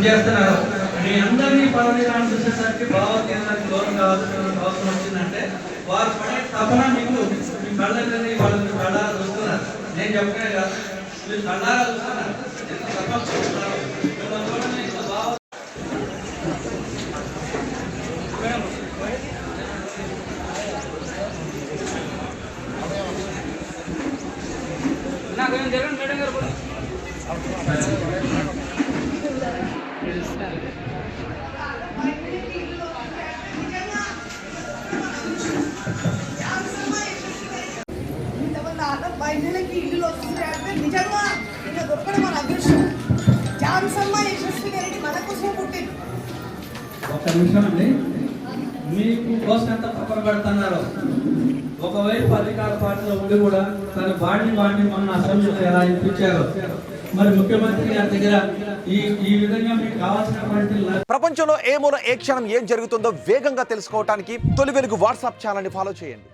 కృషి చేస్తున్నారు. మీ అందరినీ పదవిగా చూసేసరికి భావోద్వేగానికి దూరం కావాల్సిన అవసరం వచ్చిందంటే వారు పడే తపన మీకు మీ కళ్ళని వాళ్ళు మీ కళ్ళారా చూస్తున్నారు. నేను చెప్పనే కాదు, మీరు కళ్ళారా చూస్తున్నారు. జగన్ మేడం గారు మహిళలకి ఇల్లు వస్తున్నాయంటే నిజంగా ఇలా దొరకడం మన అదృష్టం. ఝాన్సమ్మ యశస్వి గారికి మన కోసం పుట్టింది. ఒక నిమిషం అండి, మీకు కోసం ఎంత తప్పన పెడుతున్నారు. ఒకవైపు అధికార పార్టీలో ఉండి కూడా తన బాడీ మొన్న అసెంబ్లీలో ఎలా ఇప్పించారు. మరి ముఖ్యమంత్రి గారి దగ్గర ఈ విధంగా మీకు కావాల్సినటువంటి ప్రపంచంలో ఏ మూల ఏ క్షణం ఏం జరుగుతుందో వేగంగా తెలుసుకోవడానికి తొలి వెలుగు వాట్సాప్ ఛానల్ని ఫాలో చేయండి.